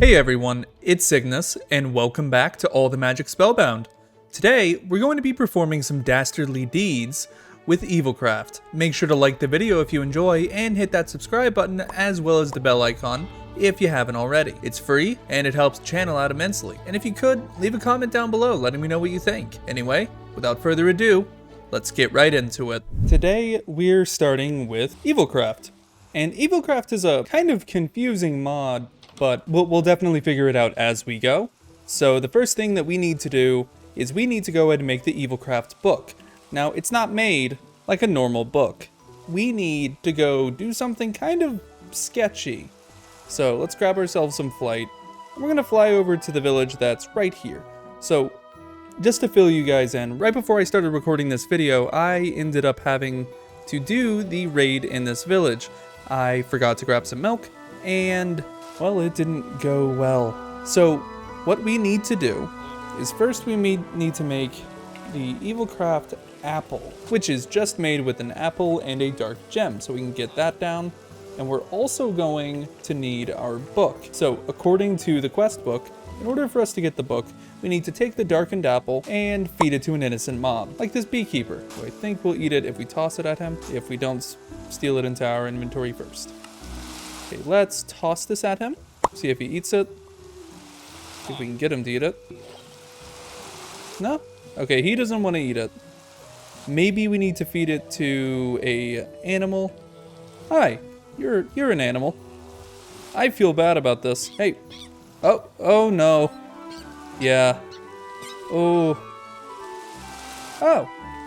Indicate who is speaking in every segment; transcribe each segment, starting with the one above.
Speaker 1: Hey everyone, it's Cygnus, and welcome back to All the Magic Spellbound. Today, we're going to be performing some dastardly deeds with Evilcraft. Make sure to like the video if you enjoy, and hit that subscribe button as well as the bell icon if you haven't already. It's free, and it helps the channel out immensely. And if you could, leave a comment down below letting me know what you think. Anyway, without further ado, let's get right into it. Today, we're starting with Evilcraft. And Evilcraft is a kind of confusing mod, but we'll definitely figure it out as we go. So the first thing that we need to do is we need to go ahead and make the Evilcraft book. Now, it's not made like a normal book. We need to go do something kind of sketchy. So let's grab ourselves some flight. We're gonna fly over to the village that's right here. So just to fill you guys in, right before I started recording this video, I ended up having to do the raid in this village. I forgot to grab some milk, and well, it didn't go well. So what we need to do is first we need to make the Evilcraft apple, which is just made with an apple and a dark gem. So we can get that down. And we're also going to need our book. So according to the quest book, in order for us to get the book, we need to take the darkened apple and feed it to an innocent mob, like this beekeeper, who I think will eat it if we toss it at him, if we don't steal it into our inventory first. Okay, let's toss this at him, see if he eats it, see if we can get him to eat it. No? Okay, he doesn't want to eat it. Maybe we need to feed it to a animal. Hi, you're an animal. I feel bad about this. Hey. Oh no. Yeah. Oh,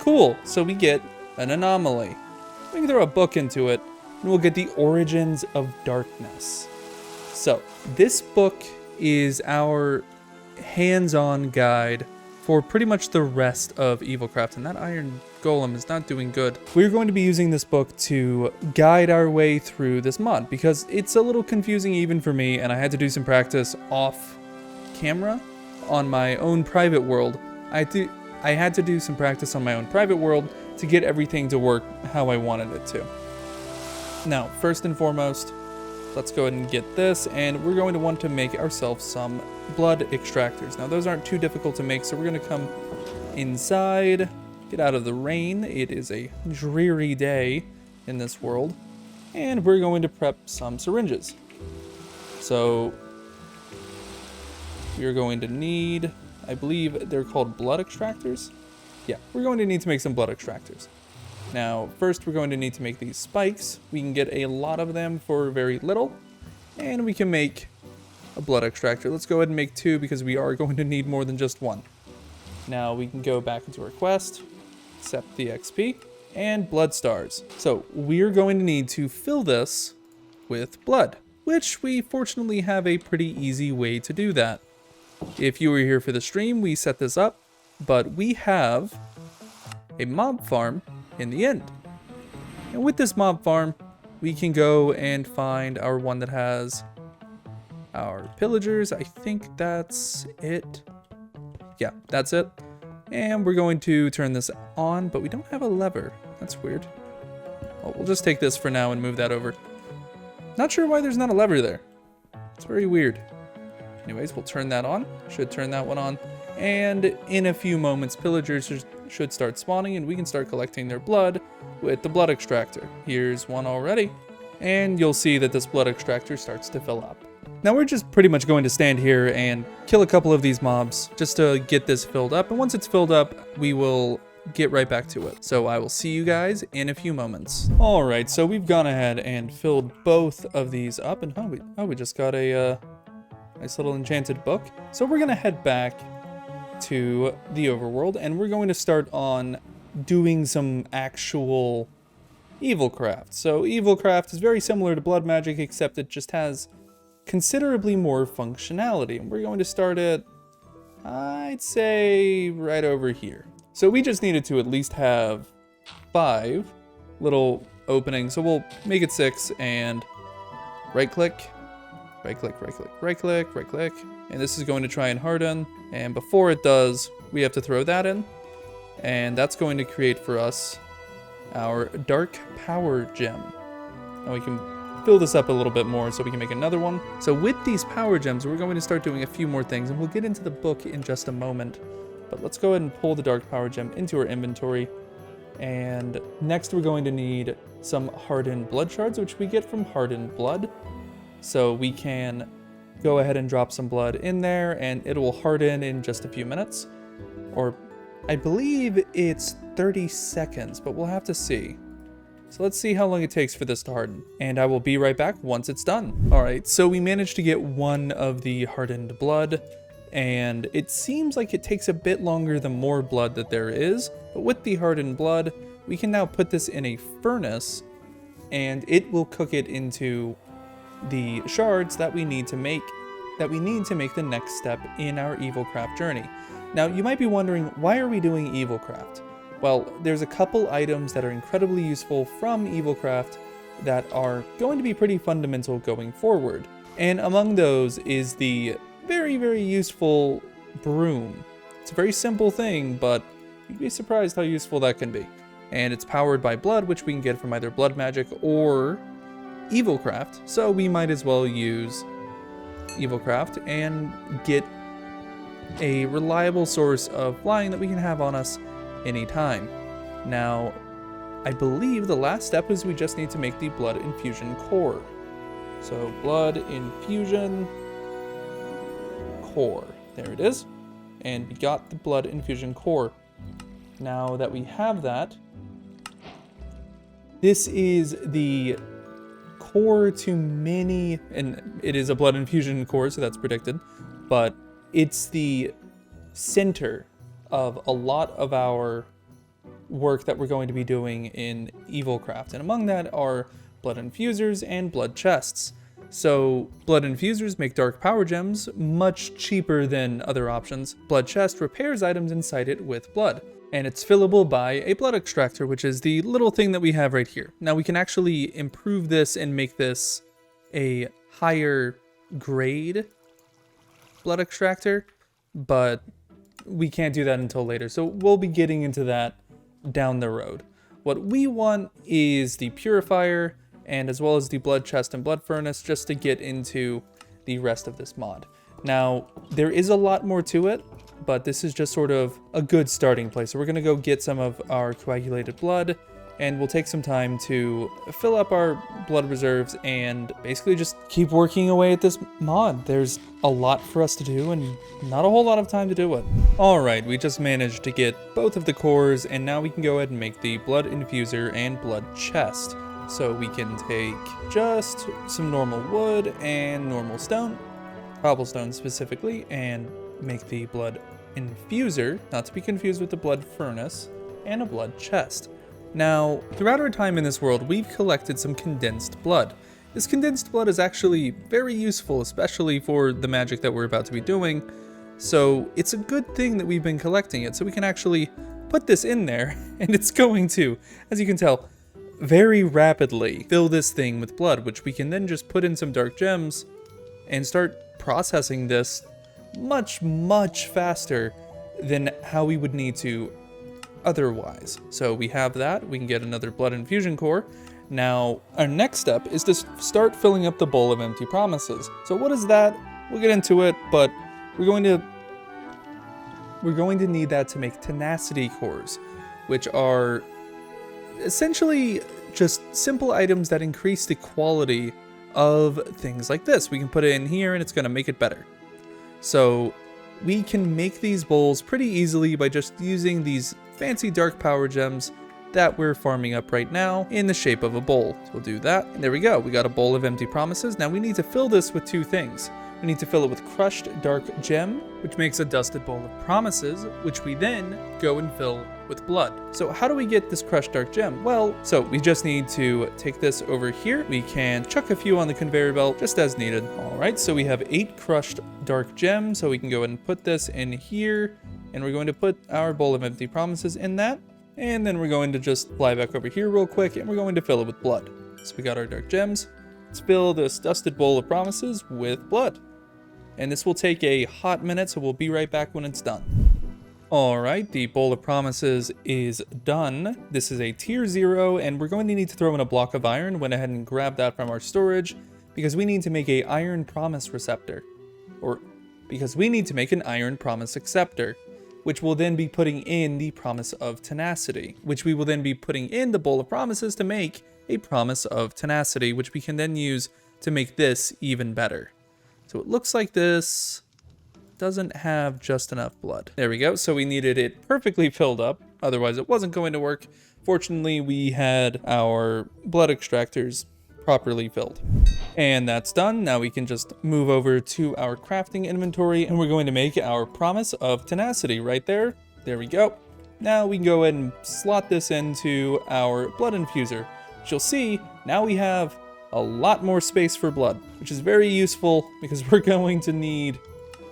Speaker 1: cool. So we get an anomaly. We can throw a book into it, and we'll get the origins of darkness. So this book is our hands-on guide for pretty much the rest of Evilcraft, and that iron golem is not doing good. We're going to be using this book to guide our way through this mod because it's a little confusing even for me, and I had to do some practice off camera on my own private world. I had to do some practice on my own private world to get everything to work how I wanted it to. Now, first and foremost, let's go ahead and get this, and we're going to want to make ourselves some blood extractors. Now, those aren't too difficult to make, so we're going to come inside, get out of the rain. It is a dreary day in this world, and we're going to prep some syringes. So we're going to need, I believe they're called blood extractors. Yeah, we're going to need to make some blood extractors. Now, first we're going to need to make these spikes. We can get a lot of them for very little, and we can make a blood extractor. Let's go ahead and make 2 because we are going to need more than just 1. Now we can go back into our quest, accept the XP, and blood stars. So we're going to need to fill this with blood, which we fortunately have a pretty easy way to do that. If you were here for the stream, we set this up, but we have a mob farm in the end. And with this mob farm, we can go and find our one that has our pillagers. I think that's it. Yeah, that's it. And we're going to turn this on, but we don't have a lever. That's weird. Well, we'll just take this for now and move that over. Not sure why there's not a lever there. It's very weird. Anyways, we'll turn that on. Should turn that one on. And in a few moments, pillagers should start spawning, and we can start collecting their blood with the blood extractor. Here's one already. And you'll see that this blood extractor starts to fill up. Now we're just pretty much going to stand here and kill a couple of these mobs just to get this filled up. And once it's filled up, we will get right back to it. So I will see you guys in a few moments. All right, so we've gone ahead and filled both of these up, and we just got a nice little enchanted book. So we're gonna head back to the overworld, and we're going to start on doing some actual Evilcraft. So Evilcraft is very similar to blood magic, except it just has considerably more functionality. And we're going to start it, I'd say, right over here. So we just needed to at least have 5 little openings. So we'll make it 6 and right click, right click, right click, right click, right click. And this is going to try and harden. And before it does, we have to throw that in. And that's going to create for us our dark power gem. And we can fill this up a little bit more so we can make another one. So with these power gems, we're going to start doing a few more things, and we'll get into the book in just a moment. But let's go ahead and pull the dark power gem into our inventory. And next we're going to need some hardened blood shards, which we get from hardened blood. So we can go ahead and drop some blood in there, and it will harden in just a few minutes. Or I believe it's 30 seconds, but we'll have to see. So let's see how long it takes for this to harden. And I will be right back once it's done. All right, so we managed to get one of the hardened blood, and it seems like it takes a bit longer the more blood that there is. But with the hardened blood, we can now put this in a furnace, and it will cook it into the shards that we need to make the next step in our Evilcraft journey. Now, you might be wondering, why are we doing Evilcraft? Well, there's a couple items that are incredibly useful from Evilcraft that are going to be pretty fundamental going forward. And among those is the very, very useful broom. It's a very simple thing, but you'd be surprised how useful that can be. And it's powered by blood, which we can get from either blood magic or Evilcraft. So we might as well use Evilcraft and get a reliable source of flying that we can have on us anytime. Now, I believe the last step is we just need to make the blood infusion core. So blood infusion core, there it is. And we got the blood infusion core. Now that we have that, this is the core to many, and it is a blood infusion core, so that's predicted, but it's the center of a lot of our work that we're going to be doing in Evilcraft. And among that are blood infusers and blood chests. So blood infusers make dark power gems much cheaper than other options. Blood chest repairs items inside it with blood. And it's fillable by a blood extractor, which is the little thing that we have right here. Now we can actually improve this and make this a higher grade blood extractor, but we can't do that until later. So we'll be getting into that down the road. What we want is the purifier, and as well as the blood chest and blood furnace, just to get into the rest of this mod. Now, there is a lot more to it, but this is just sort of a good starting place. So we're gonna go get some of our coagulated blood, and we'll take some time to fill up our blood reserves and basically just keep working away at this mod. There's a lot for us to do and not a whole lot of time to do it. All right, we just managed to get both of the cores, and now we can go ahead and make the blood infuser and blood chest. So we can take just some normal wood and normal stone, cobblestone specifically, and make the blood infuser, not to be confused with the blood furnace, and a blood chest. Now, throughout our time in this world, we've collected some condensed blood. This condensed blood is actually very useful, especially for the magic that we're about to be doing. So it's a good thing that we've been collecting it, so we can actually put this in there, and it's going to, as you can tell, very rapidly fill this thing with blood, which we can then just put in some dark gems and start processing this much, much faster than how we would need to otherwise. So we have that. We can get another blood infusion core. Now, our next step is to start filling up the bowl of empty promises. So what is that? We'll get into it, but we're going to need that to make tenacity cores, which are essentially just simple items that increase the quality of things like this. We can put it in here and it's going to make it better. So we can make these bowls pretty easily by just using these fancy dark power gems that we're farming up right now in the shape of a bowl. So we'll do that, and there we go. We got a bowl of empty promises. Now we need to fill this with two things. We need to fill it with crushed dark gem, which makes a dusted bowl of promises, which we then go and fill with blood. So how do we get this crushed dark gem? Well, so we just need to take this over here. We can chuck a few on the conveyor belt just as needed. All right, so we have 8 crushed dark gems, so we can go ahead and put this in here, and we're going to put our bowl of empty promises in that, and then we're going to just fly back over here real quick, and we're going to fill it with blood. So we got our dark gems. Let's fill this dusted bowl of promises with blood. And this will take a hot minute, so we'll be right back when it's done. All right, the Bowl of Promises is done. This is a tier 0, and we're going to need to throw in a block of iron. Went ahead and grabbed that from our storage because we need to make a iron promise receptor. Or because we need to make an iron promise acceptor, which will then be putting in the promise of tenacity, which we will then be putting in the Bowl of Promises to make a promise of tenacity, which we can then use to make this even better. So it looks like this doesn't have just enough blood. There we go. So we needed it perfectly filled up. Otherwise it wasn't going to work. Fortunately, we had our blood extractors properly filled. And that's done. Now we can just move over to our crafting inventory and we're going to make our promise of tenacity right there. There we go. Now we can go ahead and slot this into our blood infuser. Which you'll see now we have a lot more space for blood, which is very useful because we're going to need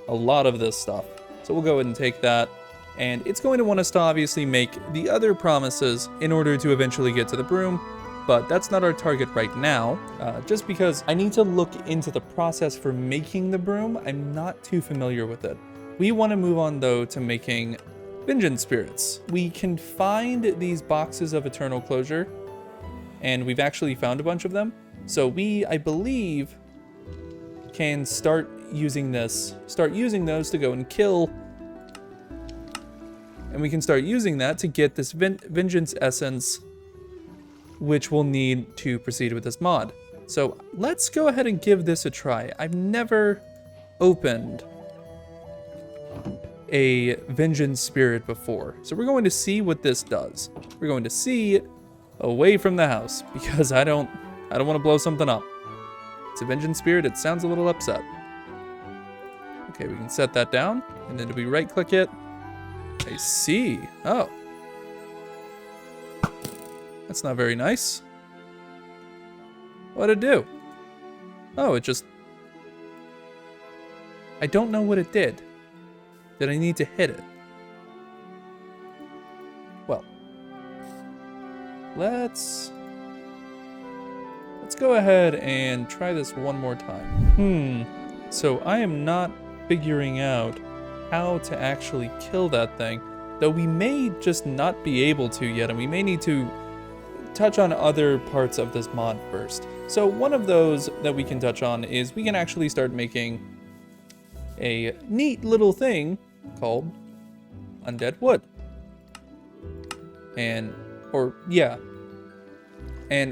Speaker 1: a lot of this stuff. So we'll go ahead and take that, and it's going to want us to obviously make the other promises in order to eventually get to the broom, but that's not our target right now, just because I need to look into the process for making the broom. I'm not too familiar with it. We want to move on though to making vengeance spirits. We can find these boxes of eternal closure, and we've actually found a bunch of them. So we, I believe, can start using those to go and kill, and we can start using that to get this vengeance essence, which we'll need to proceed with this mod. So let's go ahead and give this a try. I've never opened a vengeance spirit before, so we're going to see what this does. We're going to see away from the house because I don't want to blow something up. It's a vengeance spirit. It sounds a little upset. Okay, we can set that down, and then do we right click it? I see. Oh. That's not very nice. What'd it do? Oh, it just... I don't know what it did. Did I need to hit it? Well. Let's go ahead and try this one more time. So I am not figuring out how to actually kill that thing, though we may just not be able to yet, and we may need to touch on other parts of this mod first. So one of those that we can touch on is we can actually start making a neat little thing called undead wood. And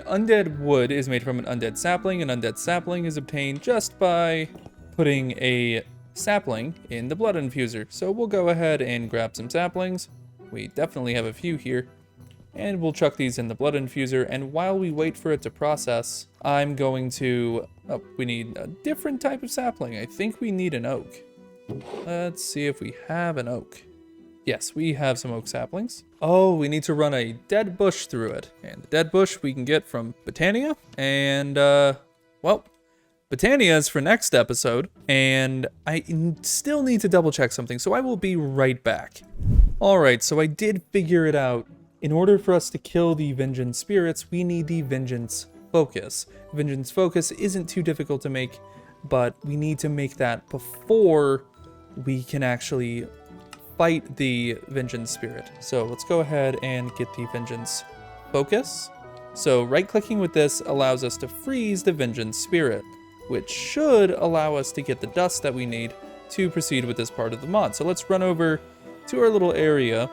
Speaker 1: undead wood is made from an undead sapling. An undead sapling is obtained just by putting a sapling in the blood infuser. So we'll go ahead and grab some saplings. We definitely have a few here. And we'll chuck these in the blood infuser. And while we wait for it to process, I'm going to... Oh, we need a different type of sapling. I think we need an oak. Let's see if we have an oak. Yes, we have some oak saplings. Oh, we need to run a dead bush through it. And the dead bush we can get from Botania. And, well, Botania is for next episode. And I still need to double check something, so I will be right back. Alright, so I did figure it out. In order for us to kill the vengeance spirits, we need the vengeance focus. Vengeance focus isn't too difficult to make, but we need to make that before we can actually fight the vengeance spirit. So let's go ahead and get the vengeance focus. So right clicking with this allows us to freeze the vengeance spirit, which should allow us to get the dust that we need to proceed with this part of the mod. So let's run over to our little area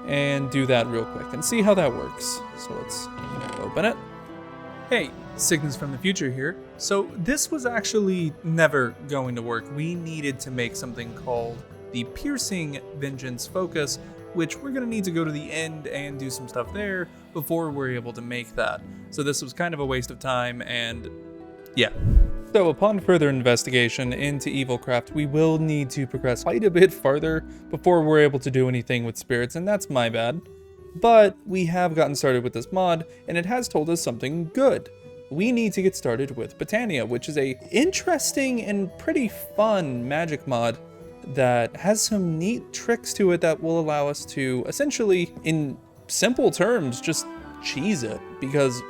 Speaker 1: and do that real quick and see how that works. So let's open it. Hey, Cygnus from the future here. So this was actually never going to work. We needed to make something called the piercing vengeance focus, which we're gonna need to go to the end and do some stuff there before we're able to make that. So this was kind of a waste of time, and yeah. So upon further investigation into Evilcraft, we will need to progress quite a bit farther before we're able to do anything with spirits, and that's my bad. But we have gotten started with this mod, and it has told us something good. We need to get started with Botania, which is a interesting and pretty fun magic mod that has some neat tricks to it that will allow us to essentially, in simple terms, just cheese it, because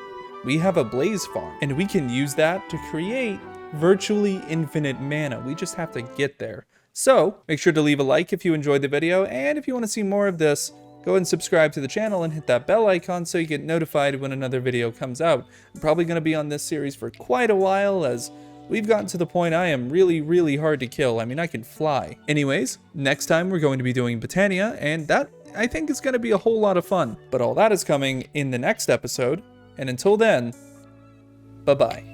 Speaker 1: we have a blaze farm, and we can use that to create virtually infinite mana. We just have to get there. So make sure to leave a like if you enjoyed the video, and if you want to see more of this, go ahead and subscribe to the channel and hit that bell icon so you get notified when another video comes out. I'm probably going to be on this series for quite a while, as we've gotten to the point I am really hard to kill. I mean, I can fly. Anyways, next time we're going to be doing Botania, and that I think is going to be a whole lot of fun. But all that is coming in the next episode, and until then, bye-bye.